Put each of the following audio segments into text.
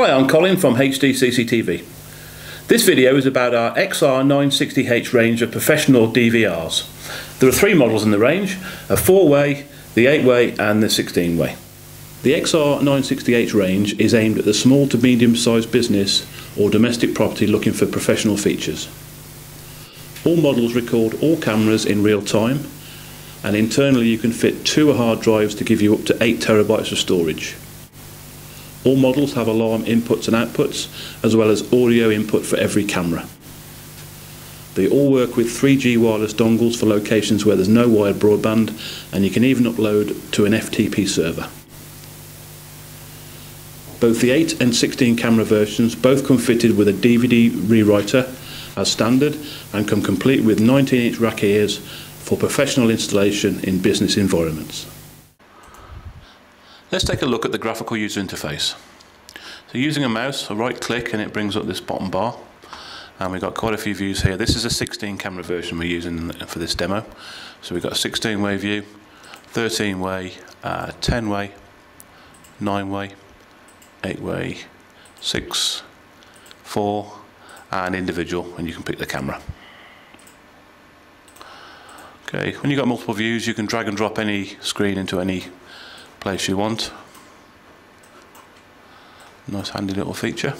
Hi, I'm Colin from HDCCTV. This video is about our XR960H range of professional DVRs. There are three models in the range: a 4-way, the 8-way and the 16-way. The XR960H range is aimed at the small to medium-sized business or domestic property looking for professional features. All models record all cameras in real time, and internally you can fit 2 hard drives to give you up to 8 terabytes of storage. All models have alarm inputs and outputs, as well as audio input for every camera. They all work with 3G wireless dongles for locations where there's no wired broadband, and you can even upload to an FTP server. Both the 8 and 16 camera versions both come fitted with a DVD rewriter as standard, and come complete with 19-inch rack ears for professional installation in business environments. Let's take a look at the graphical user interface. So using a mouse, a right click and it brings up this bottom bar, and we've got quite a few views here. This is a 16 camera version we're using for this demo. So we've got a 16-way view, 13-way, 10-way, 9-way, 8-way, 6, 4 and individual, and you can pick the camera. Okay, when you've got multiple views you can drag and drop any screen into any place you want. Nice handy little feature.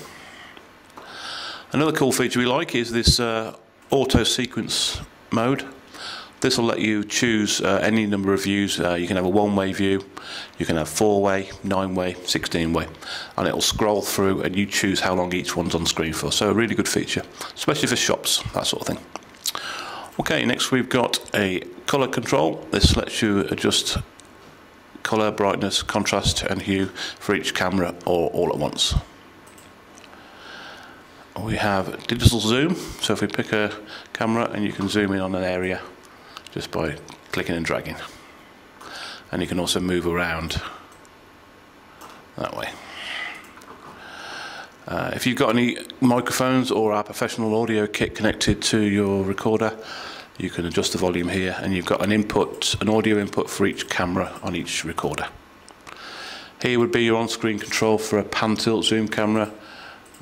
Another cool feature we like is this auto sequence mode. This will let you choose any number of views. You can have a 1-way view, you can have 4-way, 9-way, 16-way, and it will scroll through and you choose how long each one's on screen for. So a really good feature, especially for shops, that sort of thing. Okay, next we've got a colour control. This lets you adjust colour, brightness, contrast and hue for each camera or all at once. We have digital zoom, so if we pick a camera and you can zoom in on an area just by clicking and dragging, and you can also move around that way. If you've got any microphones or our professional audio kit connected to your recorder, you can adjust the volume here, and you've got an audio input for each camera on each recorder. Here would be your on-screen control for a pan tilt zoom camera.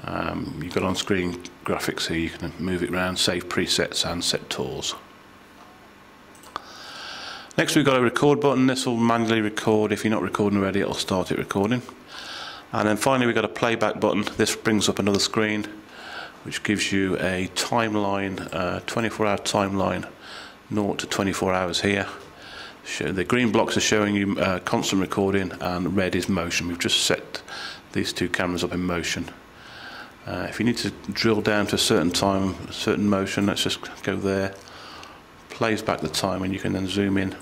You've got on-screen graphics here, you can move it around, save presets and set tours. Next we've got a record button. This will manually record. If you're not recording already, it'll start it recording. And then finally we've got a playback button. This brings up another screen which gives you a timeline, 24-hour timeline, 0 to 24 hours here. The green blocks are showing you constant recording, and red is motion. We've just set these 2 cameras up in motion. If you need to drill down to a certain time, a certain motion, let's just go there. Plays back the time and you can then zoom in.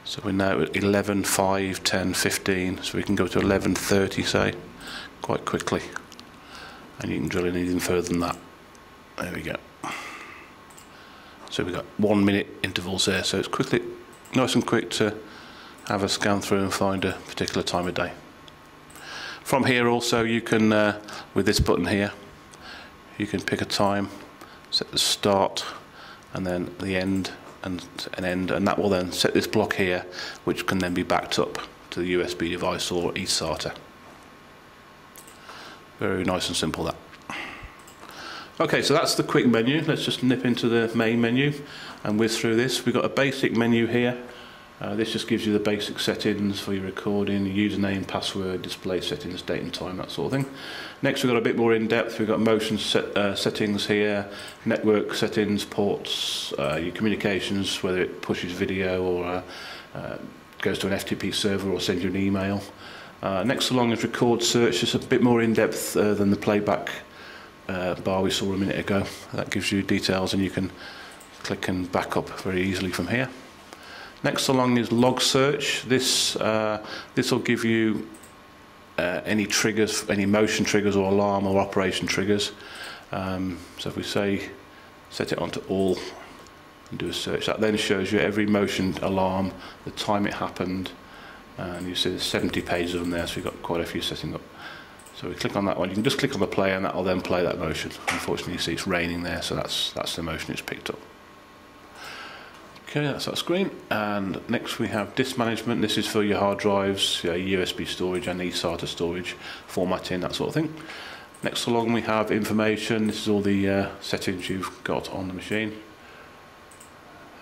So we're now at 11, 5, 10, 15, so we can go to 11:30 say, quite quickly. And you can drill in even further than that. There we go. So we've got 1-minute intervals there, so it's nice and quick to have a scan through and find a particular time of day. From here also you can, with this button here, you can pick a time, set the start and then the end and an end, and that will then set this block here, which can then be backed up to the USB device or eSATA. Very nice and simple, that. Okay, so that's the quick menu. Let's just nip into the main menu and whiz through this. We've got a basic menu here. This just gives you the basic settings for your recording, username, password, display settings, date and time, that sort of thing. Next we've got a bit more in depth. We've got motion settings here, network settings, ports, your communications, whether it pushes video or goes to an FTP server or sends you an email. Next along is record search, just a bit more in depth than the playback bar we saw a minute ago. That gives you details and you can click and back up very easily from here. Next along is log search. This will give you any triggers, any motion triggers or alarm or operation triggers. So if we set it onto all and do a search, that then shows you every motion alarm, the time it happened, and you see there's 70 pages of them there, so we've got quite a few setting up. So we click on that one, you can just click on the play and that will then play that motion. Unfortunately you see it's raining there, so that's the motion it's picked up. Okay, that's that screen, and next we have disk management. This is for your hard drives, USB storage and eSATA storage, formatting, that sort of thing. Next along we have information. This is all the settings you've got on the machine.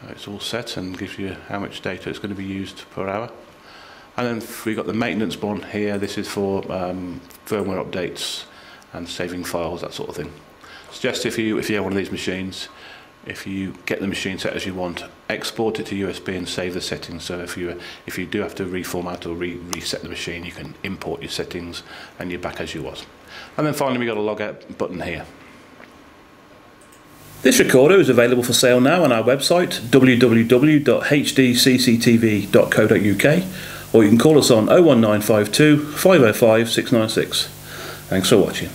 It's all set and gives you how much data it's going to be used per hour. And then we've got the maintenance one here. This is for firmware updates and saving files, that sort of thing. Suggest if you have one of these machines, if you get the machine set as you want, export it to USB and save the settings. So if you do have to reformat or reset the machine, you can import your settings and you're back as you was. And then finally, we've got a log out button here. This recorder is available for sale now on our website, www.HDCCTV.co.uk, or you can call us on 01952 505 696. Thanks for watching.